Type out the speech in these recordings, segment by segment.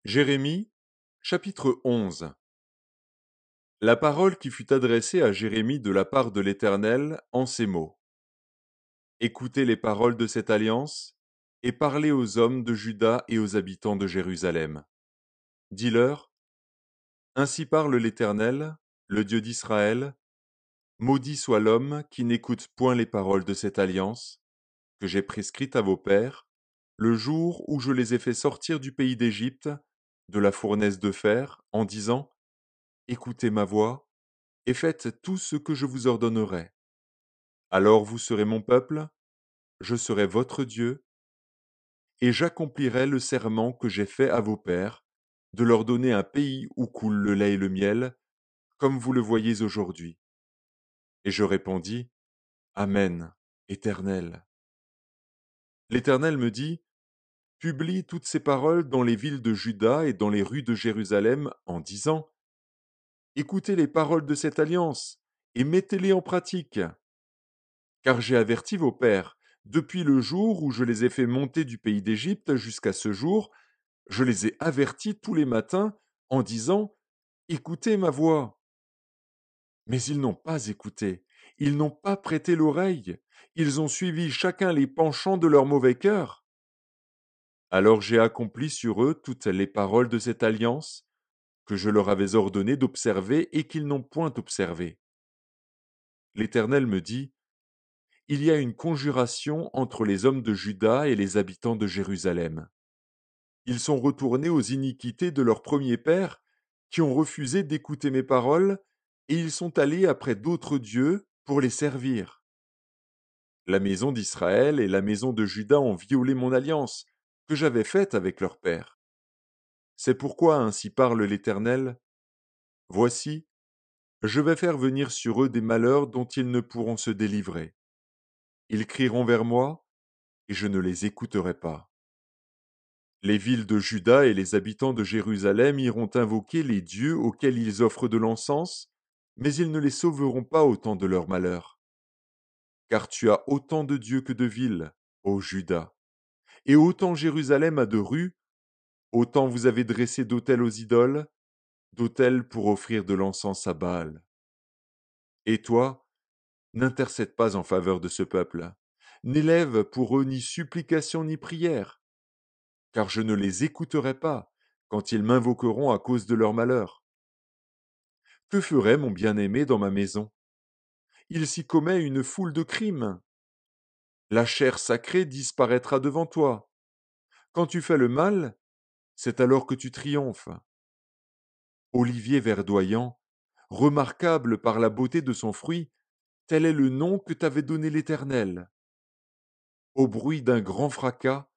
Jérémie, chapitre 11. La parole qui fut adressée à Jérémie de la part de l'Éternel en ces mots. Écoutez les paroles de cette alliance et parlez aux hommes de Juda et aux habitants de Jérusalem. Dis-leur, ainsi parle l'Éternel, le Dieu d'Israël, maudit soit l'homme qui n'écoute point les paroles de cette alliance que j'ai prescrite à vos pères, le jour où je les ai fait sortir du pays d'Égypte, de la fournaise de fer, en disant, écoutez ma voix, et faites tout ce que je vous ordonnerai. Alors vous serez mon peuple, je serai votre Dieu, et j'accomplirai le serment que j'ai fait à vos pères, de leur donner un pays où coule le lait et le miel, comme vous le voyez aujourd'hui. Et je répondis, Amen, Éternel. L'Éternel me dit, publie toutes ces paroles dans les villes de Juda et dans les rues de Jérusalem en disant, écoutez les paroles de cette alliance et mettez-les en pratique. Car j'ai averti vos pères, depuis le jour où je les ai fait monter du pays d'Égypte jusqu'à ce jour, je les ai avertis tous les matins en disant, écoutez ma voix. Mais ils n'ont pas écouté, ils n'ont pas prêté l'oreille, ils ont suivi chacun les penchants de leur mauvais cœur. Alors j'ai accompli sur eux toutes les paroles de cette alliance que je leur avais ordonné d'observer et qu'ils n'ont point observée. L'Éternel me dit, il y a une conjuration entre les hommes de Juda et les habitants de Jérusalem. Ils sont retournés aux iniquités de leur premier père, qui ont refusé d'écouter mes paroles, et ils sont allés après d'autres dieux pour les servir. La maison d'Israël et la maison de Juda ont violé mon alliance, que j'avais faite avec leur père. C'est pourquoi ainsi parle l'Éternel. Voici, je vais faire venir sur eux des malheurs dont ils ne pourront se délivrer. Ils crieront vers moi, et je ne les écouterai pas. Les villes de Juda et les habitants de Jérusalem iront invoquer les dieux auxquels ils offrent de l'encens, mais ils ne les sauveront pas au temps de leur malheur. Car tu as autant de dieux que de villes, ô Juda, et autant Jérusalem a de rues, autant vous avez dressé d'autels aux idoles, d'autels pour offrir de l'encens à Baal. Et toi, n'intercède pas en faveur de ce peuple, n'élève pour eux ni supplication ni prière, car je ne les écouterai pas quand ils m'invoqueront à cause de leur malheur. Que ferait mon bien-aimé dans ma maison? Il s'y commet une foule de crimes. La chair sacrée disparaîtra devant toi. Quand tu fais le mal, c'est alors que tu triomphes. Olivier verdoyant, remarquable par la beauté de son fruit, tel est le nom que t'avait donné l'Éternel. Au bruit d'un grand fracas,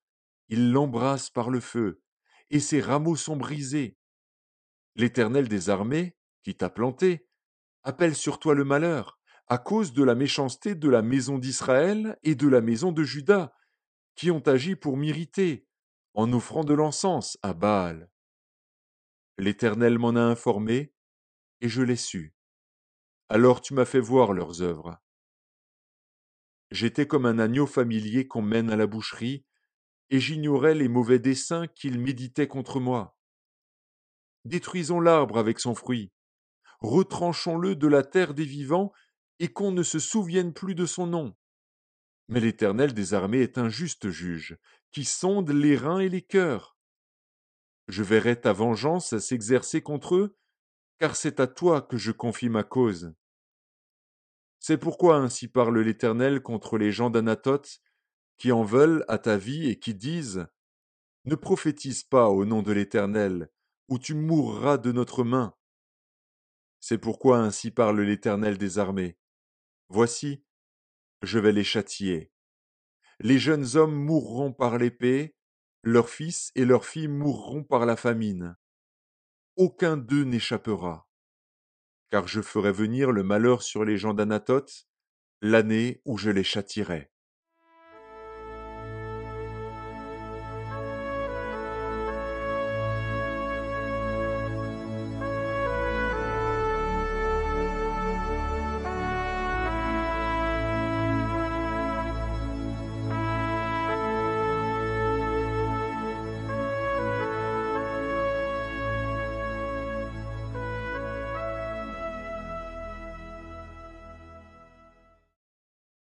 il l'embrasse par le feu, et ses rameaux sont brisés. L'Éternel des armées, qui t'a planté, appelle sur toi le malheur, à cause de la méchanceté de la maison d'Israël et de la maison de Juda, qui ont agi pour m'irriter, en offrant de l'encens à Baal. L'Éternel m'en a informé, et je l'ai su. Alors tu m'as fait voir leurs œuvres. J'étais comme un agneau familier qu'on mène à la boucherie, et j'ignorais les mauvais desseins qu'ils méditaient contre moi. Détruisons l'arbre avec son fruit, retranchons-le de la terre des vivants, et qu'on ne se souvienne plus de son nom. Mais l'Éternel des armées est un juste juge, qui sonde les reins et les cœurs. Je verrai ta vengeance s'exercer contre eux, car c'est à toi que je confie ma cause. C'est pourquoi ainsi parle l'Éternel contre les gens d'Anathoth, qui en veulent à ta vie et qui disent, ne prophétise pas au nom de l'Éternel, ou tu mourras de notre main. C'est pourquoi ainsi parle l'Éternel des armées. Voici, je vais les châtier. Les jeunes hommes mourront par l'épée, leurs fils et leurs filles mourront par la famine. Aucun d'eux n'échappera. Car je ferai venir le malheur sur les gens d'Anathoth, l'année où je les châtierai.